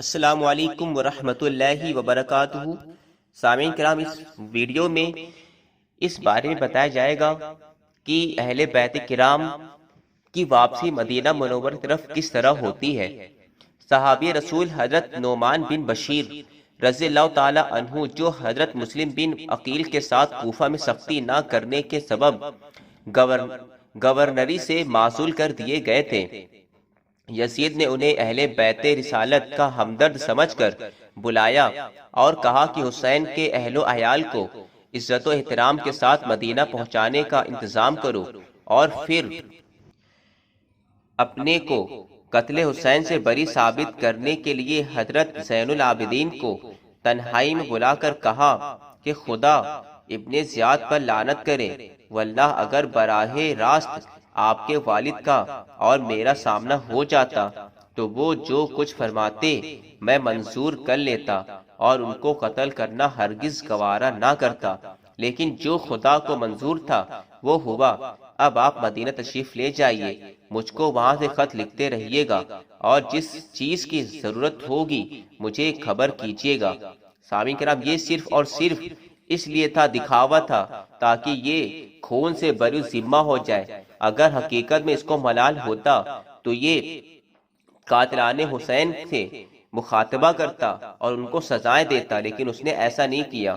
السلام علیکم ورحمۃ اللہ وبرکاتہ۔ سامعین کرام، اس ویڈیو میں اس بارے میں بتایا جائے گا کہ اہل بیت کرام کی واپسی مدینہ منورہ کی طرف کس طرح ہوتی ہے۔ صحابی رسول حضرت نعمان بن بشیر رضی اللہ تعالی عنہ، جو حضرت مسلم بن عقیل کے ساتھ کوفہ میں سختی نہ کرنے کے سبب گورنری سے معزول کر دیے گئے تھے، یزید نے انہیں اہل بیت رسالت کا ہمدرد سمجھ کر بلایا اور کہا کہ حسین کے اہل و عیال کو عزت و احترام کے ساتھ مدینہ پہنچانے کا انتظام کرو، اور پھر اپنے کو قتل حسین سے بری ثابت کرنے کے لیے حضرت زین العابدین کو تنہائی میں بلا کر کہا کہ خدا ابن زیاد پر لعنت کرے، واللہ اگر براہ راست آپ کے والد کا اور میرا سامنا ہو جاتا تو وہ جو کچھ فرماتے میں منظور کر لیتا اور ان کو قتل کرنا ہرگز گوارا نہ کرتا، لیکن جو خدا کو منظور تھا وہ ہوا۔ اب آپ مدینہ تشریف لے جائیے، مجھ کو وہاں سے خط لکھتے رہیے گا، اور جس چیز کی ضرورت ہوگی مجھے خبر کیجیے گا۔ سامعین کرام، یہ صرف اور صرف اس لیے تھا، دکھاوا تھا، تاکہ یہ خون سے بری ذمہ ہو جائے۔ اگر حقیقت میں اس کو ملال ہوتا تو یہ قاتلان حسین سے مخاطبہ کرتا اور ان کو سزائیں دیتا، لیکن اس نے ایسا نہیں کیا۔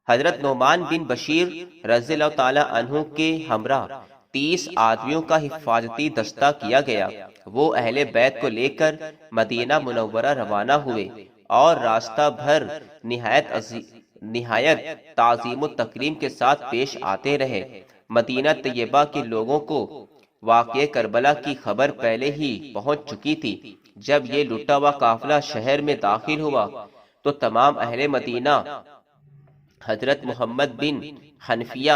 حضرت نعمان بن بشیر رضی اللہ تعالی عنہ کے ہمراہ 30 آدمیوں کا حفاظتی دستہ کیا گیا۔ وہ اہل بیت کو لے کر مدینہ منورہ روانہ ہوئے اور راستہ بھر نہایت تعظیم و تکریم کے ساتھ پیش آتے رہے۔ مدینہ طیبہ کے لوگوں کو واقعہ کربلا کی خبر پہلے ہی پہنچ چکی تھی۔ جب یہ لٹا ہوا قافلہ شہر میں داخل ہوا تو تمام اہل مدینہ، حضرت محمد بن حنفیہ،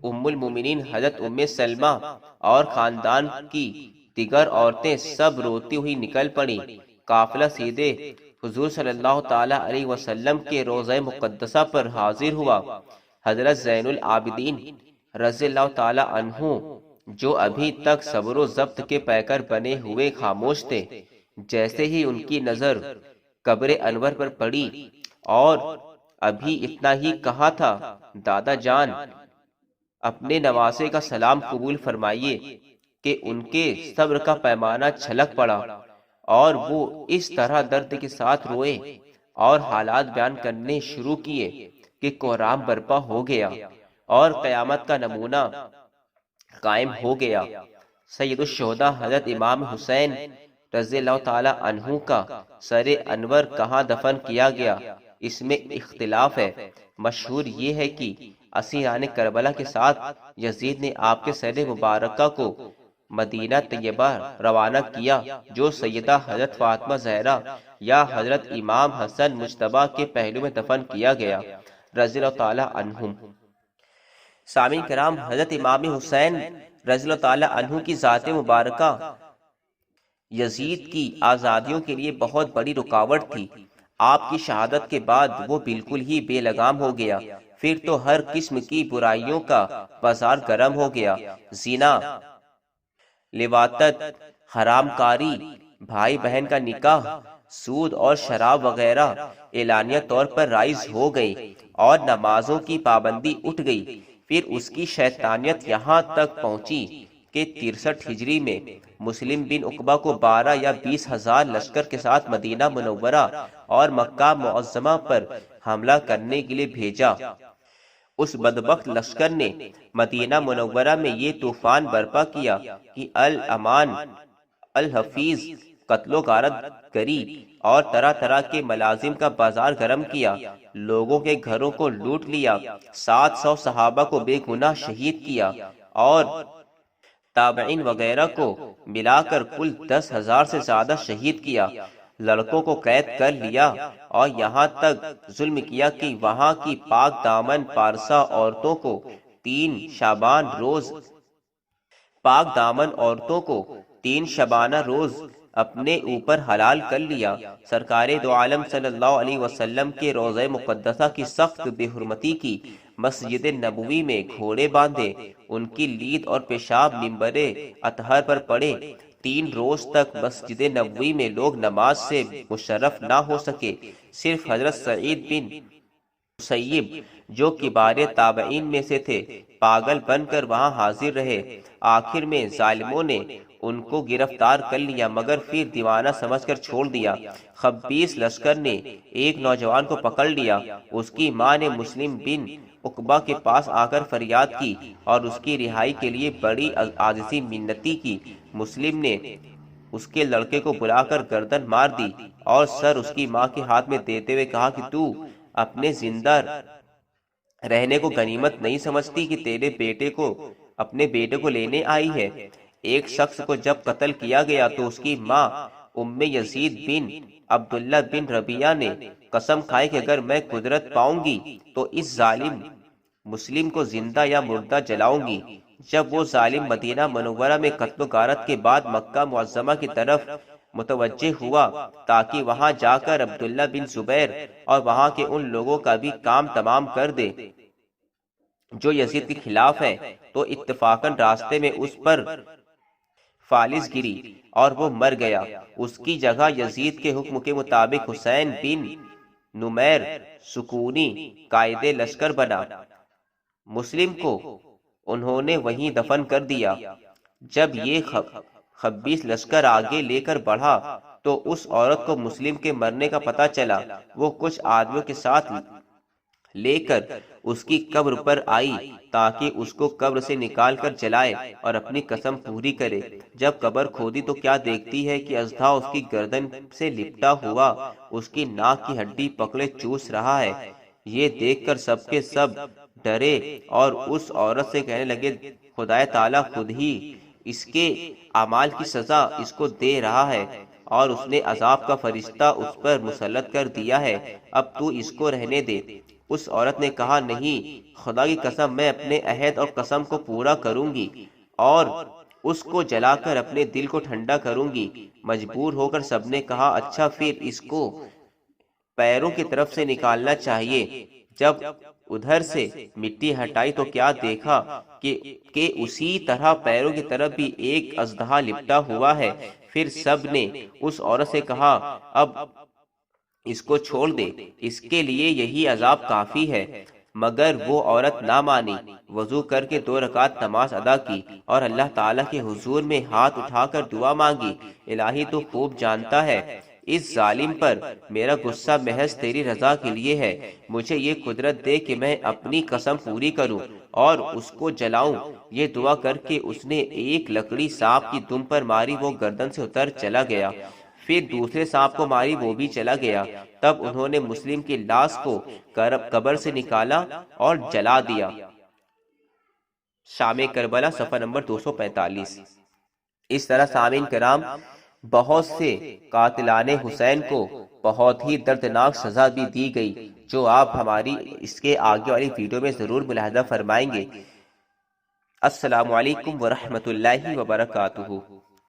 ام المومنین حضرت ام سلمہ اور خاندان کی دیگر عورتیں سب روتی ہوئی نکل پڑیں۔ قافلہ سیدھے حضور صلی اللہ تعالی علیہ وسلم کے روضہ مقدسہ پر حاضر ہوا۔ حضرت زین العابدین رضی اللہ تعالی عنہ، جو ابھی تک صبر و ضبط کے پیکر بنے ہوئے خاموش تھے، جیسے ہی ان کی نظر قبر انور پر پڑی اور ابھی اتنا ہی کہا تھا، دادا جان اپنے نواسے کا سلام قبول فرمائیے، کہ ان کے صبر کا پیمانہ چھلک پڑا اور وہ اس طرح درد کے ساتھ روئے اور حالات بیان کرنے شروع کیے کہ کوہرام برپا ہو گیا اور قیامت کا نمونہ قائم ہو گیا۔ سید الشہداء حضرت امام حسین رضی اللہ تعالی عنہ کا سر انور کہاں دفن کیا گیا، اس میں اختلاف ہے۔ مشہور یہ ہے کہ اسیران کربلا کے ساتھ یزید نے آپ کے سر مبارکہ کو مدینہ طیبہ روانہ کیا، جو سیدہ حضرت فاطمہ زہرا یا حضرت امام حسن مجتبی کے پہلو میں دفن کیا گیا رضی اللہ تعالی عنہم۔ سامعین کرام، حضرت امام حسین رضی اللہ تعالی عنہ کی ذات مبارکہ یزید کی آزادیوں کے لیے بہت بڑی رکاوٹ تھی۔ آپ کی شہادت کے بعد وہ بالکل ہی بے لگام ہو گیا۔ پھر تو ہر قسم کی برائیوں کا بازار گرم ہو گیا۔ زنا، لواطت، حرام کاری، بھائی بہن کا نکاح، سود اور شراب وغیرہ اعلانیہ طور پر رائج ہو گئی اور نمازوں کی پابندی اٹھ گئی۔ پھر اس کی شیطانیت یہاں تک پہنچی کہ 63 ہجری میں مسلم بن عقبہ کو 12 یا 20 ہزار لشکر کے ساتھ مدینہ منورہ اور مکہ معظمہ پر حملہ کرنے کے لیے بھیجا۔ اس بدبخت لشکر نے مدینہ منورہ میں یہ طوفان برپا کیا کہ الامان، الحفیظ، قتل و غارت گری اور طرح طرح کے ملازم کا بازار گرم کیا، لوگوں کے گھروں کو لوٹ لیا، 700 صحابہ کو بے گناہ شہید کیا اور تابعین وغیرہ کو ملا کر کل 10,000 سے زیادہ شہید کیا، لڑکوں کو قید کر لیا اور یہاں تک ظلم کیا کہ وہاں کی پاک دامن پارسا عورتوں کو 3 شبانہ روز اپنے اوپر حلال کر لیا۔ سرکار دو عالم صلی اللہ علیہ وسلم کے روضہ مقدسہ کی سخت بے حرمتی کی، مسجد نبوی میں گھوڑے باندھے، ان کی لید اور پیشاب منبر اطہر پر پڑے، 3 روز تک مسجد نبوی میں لوگ نماز سے مشرف نہ ہو سکے، صرف حضرت سعید بن مسیب جو کبار تابعین میں سے تھے پاگل بن کر وہاں حاضر رہے۔ آخر میں ظالموں نے ان کو گرفتار کر لیا مگر پھر دیوانہ سمجھ کر چھوڑ دیا۔ خبیث لشکر نے ایک نوجوان کو پکڑ لیا، اس کی ماں نے مسلم بن عقبہ کے پاس آ کر فریاد کی اور اس کی رہائی کے لیے بڑی عاجزی منتی کی۔ مسلم نے اس کے لڑکے کو بلا کر گردن مار دی اور سر اس کی ماں کے ہاتھ میں دیتے ہوئے کہا کہ تو اپنے زندہ رہنے کو غنیمت نہیں سمجھتی کہ تیرے بیٹے کو اپنے بیٹے کو لینے آئی ہے۔ ایک شخص کو جب قتل کیا گیا تو اس کی ماں ام یزید بن عبداللہ بن ربیعہ نے قسم کھائی کہ اگر میں قدرت پاؤں گی تو اس ظالم مسلم کو زندہ یا مردہ جلاؤں گی۔ جب وہ ظالم مدینہ منورہ میں قتل و غارت کے بعد مکہ معظمہ کی طرف متوجہ ہوا تاکہ وہاں جا کر عبداللہ بن زبیر اور وہاں کے ان لوگوں کا بھی کام تمام کر دے جو یزید کے خلاف ہیں، تو اتفاقاً راستے میں اس پر فالس گری اور وہ مر گیا۔ اس کی جگہ یزید کے حکم کے مطابق حسین بن نمیر سکونی قائد لشکر بنا۔ مسلم کو انہوں نے وہیں دفن کر دیا۔ جب یہ خبیث لشکر آگے لے کر بڑھا تو اس عورت کو مسلم کے مرنے کا پتہ چلا۔ وہ کچھ آدمیوں کے ساتھ لے کر اس کی قبر پر آئی تاکہ اس کو قبر سے نکال کر جلائے اور اپنی قسم پوری کرے۔ جب قبر کھودی تو کیا دیکھتی ہے کہ اژدھا اس کی گردن سے لپٹا ہوا اس کی ناک کی ہڈی پکڑے چوس رہا ہے۔ یہ دیکھ کر سب کے سب ڈرے اور اس عورت سے کہنے لگے خدا تعالیٰ خود ہی اس کے اعمال کی سزا اس کو دے رہا ہے اور اس نے عذاب کا فرشتہ اس پر مسلط کر دیا ہے، اب تو اس کو رہنے دے۔ اس عورت نے کہا نہیں، خدا کی قسم میں اپنے عہد اور قسم کو پورا کروں گی اور اس کو جلا کر اپنے دل کو ٹھنڈا کروں گی۔ مجبور ہو کر سب نے کہا اچھا پھر اس کو پیروں کی طرف سے نکالنا چاہیے۔ جب ادھر سے مٹی ہٹائی تو کیا دیکھا کہ اسی طرح پیروں کی طرف بھی ایک اژدہا لپٹا ہوا ہے۔ پھر سب نے اس عورت سے کہا اب اس کو چھوڑ دے، اس کے لیے یہی عذاب کافی ہے۔ مگر وہ عورت نہ مانی، وضو کر کے 2 رکعت نماز ادا کی اور اللہ تعالیٰ کے حضور میں ہاتھ اٹھا کر دعا مانگی، الہی تو خوب جانتا ہے اس ظالم پر میرا غصہ محض تیری رضا کے لیے ہے، مجھے یہ قدرت دے کہ میں اپنی قسم پوری کروں اور اس کو جلاؤں۔ یہ دعا کر کے اس نے ایک لکڑی سانپ کی دم پر ماری، وہ گردن سے اتر چلا گیا۔ پھر دوسرے سانپ کو ماری، وہ بھی چلا گیا۔ تب انہوں نے مسلم کی لاش کو قبر سے نکالا اور جلا دیا۔ شام کربلا صفحہ نمبر 245۔ اس طرح سامعین کرام بہت سے قاتلان حسین کو بہت ہی دردناک سزا بھی دی گئی جو آپ ہماری اس کے آگے والی ویڈیو میں ضرور ملاحظہ فرمائیں گے۔ السلام علیکم ورحمۃ اللہ وبرکاتہ۔